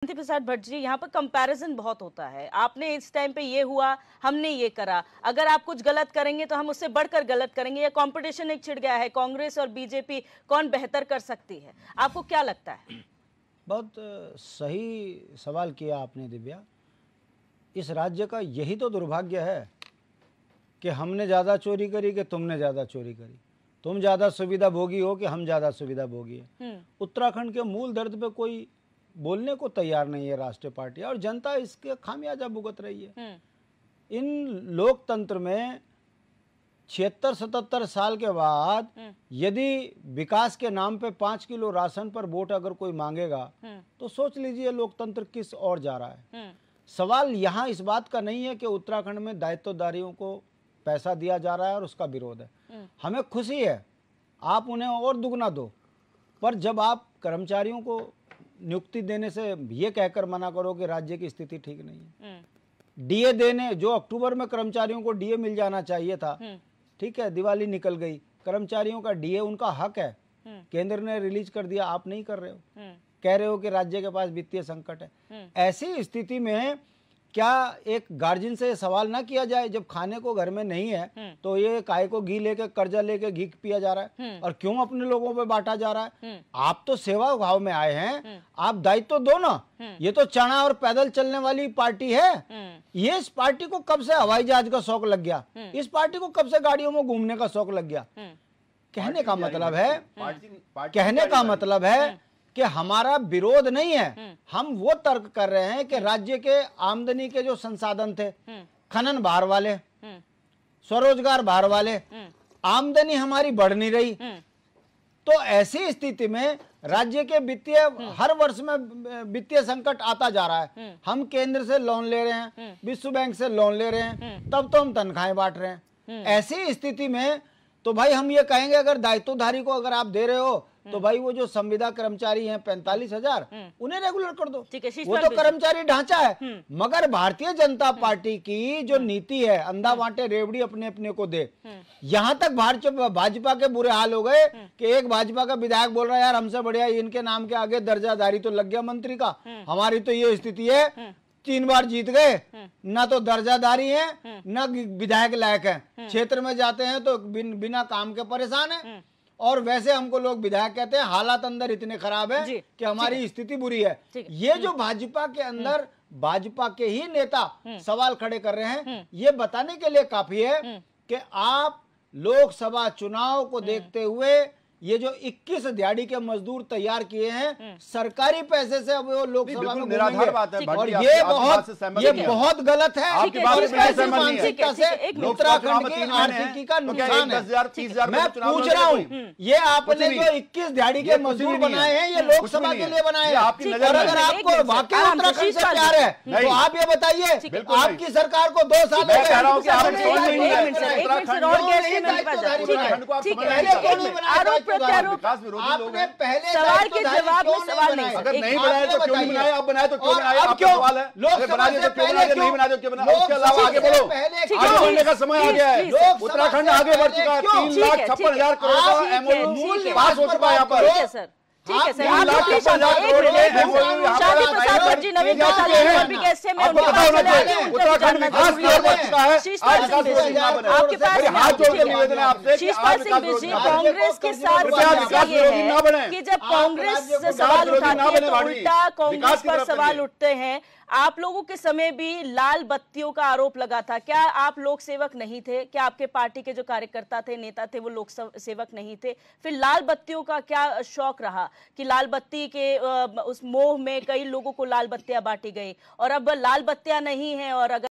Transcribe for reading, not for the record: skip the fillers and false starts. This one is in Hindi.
प्रसाद भट्ट जी, यहाँ पर कंपैरिजन बहुत होता है। आपने इस टाइम पे ये हुआ, हमने ये करा, अगर आप कुछ गलत करेंगे तो हम उससे बढ़कर गलत करेंगे। या कंपटीशन एक छिड़ गया है, कांग्रेस और बीजेपी कौन बेहतर कर सकती है, आपको क्या लगता है? बहुत सही सवाल किया आपने दिव्या। इस राज्य का यही तो दुर्भाग्य है कि हमने ज़्यादा चोरी करी कि तुमने ज़्यादा चोरी करी, तुम ज़्यादा सुविधा भोगी हो कि हम ज़्यादा सुविधा भोगी है। उत्तराखंड के मूल दर्द पे कोई बोलने को तैयार नहीं है राष्ट्रीय पार्टी, और जनता इसके खामियाजा भुगत रही है। इन लोकतंत्र में 76-77 साल के बाद यदि विकास के नाम पे 5 किलो राशन पर वोट अगर कोई मांगेगा तो सोच लीजिए लोकतंत्र किस ओर जा रहा है। सवाल यहाँ इस बात का नहीं है कि उत्तराखंड में दायित्वदारियों को पैसा दिया जा रहा है और उसका विरोध है। हमें खुशी है, आप उन्हें और दुगना दो, पर जब आप कर्मचारियों को नियुक्ति देने से ये कहकर मना करो कि राज्य की स्थिति ठीक नहीं है, डीए देने, जो अक्टूबर में कर्मचारियों को डीए मिल जाना चाहिए था, ठीक है, दिवाली निकल गई, कर्मचारियों का डीए उनका हक है, केंद्र ने रिलीज कर दिया, आप नहीं कर रहे हो, कह रहे हो कि राज्य के पास वित्तीय संकट है। ऐसी स्थिति में क्या एक गार्जियन से सवाल ना किया जाए, जब खाने को घर में नहीं है तो ये काय को घी लेके, कर्जा लेके घी पिया जा रहा है और क्यों अपने लोगों पे बांटा जा रहा है? आप तो सेवा भाव में आए हैं, आप दायित्व दो ना। ये तो चना और पैदल चलने वाली पार्टी है। ये इस पार्टी को कब से हवाई जहाज का शौक लग गया, इस पार्टी को कब से गाड़ियों में घूमने का शौक लग गया? कहने का मतलब है कि हमारा विरोध नहीं है, हम वो तर्क कर रहे हैं कि राज्य के आमदनी के जो संसाधन थे, खनन भार वाले, स्वरोजगार भार वाले, आमदनी हमारी बढ़ नहीं रही। तो ऐसी स्थिति में राज्य के वित्तीय, हर वर्ष में वित्तीय संकट आता जा रहा है। हम केंद्र से लोन ले रहे हैं, विश्व बैंक से लोन ले रहे हैं, तब तो हम तनख्वाहें बांट रहे हैं। ऐसी स्थिति में तो भाई हम ये कहेंगे, अगर दायित्वधारी को अगर आप दे रहे हो तो भाई वो जो संविदा कर्मचारी हैं 45,000, उन्हें रेगुलर कर दो, वो तो कर्मचारी ढांचा है। मगर भारतीय जनता पार्टी की जो नीति है, अंधा बांटे रेवड़ी अपने अपने को दे, यहां तक भाजपा के बुरे हाल हो गए कि एक भाजपा का विधायक बोल रहा है, यार हमसे बढ़िया इनके नाम के आगे दर्जादारी तो लग गया मंत्री का, हमारी तो ये स्थिति है, 3 बार जीत गए, ना तो दर्जादारी है ना विधायक लायक है, क्षेत्र में जाते हैं तो बिना काम के परेशान है, और वैसे हमको लोग विधायक कहते हैं। हालात अंदर इतने खराब है कि हमारी स्थिति बुरी है। ये जो भाजपा के अंदर भाजपा के ही नेता सवाल खड़े कर रहे हैं, ये बताने के लिए काफी है कि आप लोकसभा चुनाव को देखते हुए ये जो 21 दिहाड़ी के मजदूर तैयार किए हैं सरकारी पैसे से, अब वो लोकसभा में निराधार बात है, और ये बहुत गलत है। मानसिकता से उत्तराखंड की आर्थिकी का नुकसान है। मैं पूछ रहा हूँ, ये आपने जो 21 दिहाड़ी के मजदूर बनाए हैं, ये लोकसभा के लिए बनाए हैं, और अगर आपको वाकई उत्तराखंड से प्यार है तो आप ये बताइए, आपकी सरकार को 2 साल आपने पहले सवाल के जवाब में सवाल नहीं, अगर नहीं बनाए तो क्यों नहीं बनाए, अब बनाए तो क्यों बनाए, अब क्यों सवाल है। लोकसभा से पहले क्यों नहीं बनाए तो क्यों बनाए, उसके अलावा आगे बढ़ो, आगे बढ़ने का समय आ गया है। उत्तराखंड आगे बढ़ चुका है, 3,56,000 करोड़ का एमओयू पास हो चुका है यहाँ पर। ठीक है सर, आप प्लीज शांति प्रसाद भट्ट जी, नवीन प्रसाद भी गेस्ट हैं, मैं उनके पास चले आती हूँ, उत्तराखंड विकास की ओर बढ़ चुका है। शीशपाल सिंह बिष्ट आपके पास हाथ जोड़ के निवेदन है आपसे, शीशपाल सिंह बिष्ट जी, कांग्रेस के साथ समस्या ये है कि जब कांग्रेस से सवाल उठाती है तो उल्टा कांग्रेस पर सवाल उठते हैं। आप लोगों के समय भी लाल बत्तियों का आरोप लगा था, क्या आप लोक सेवक नहीं थे? क्या आपके पार्टी के जो कार्यकर्ता थे, नेता थे, वो लोक सेवक नहीं थे? फिर लाल बत्तियों का क्या शौक रहा कि लाल बत्ती के उस मोह में कई लोगों को लाल बत्तियां बांटी गई, और अब लाल बत्तियां नहीं है, और अगर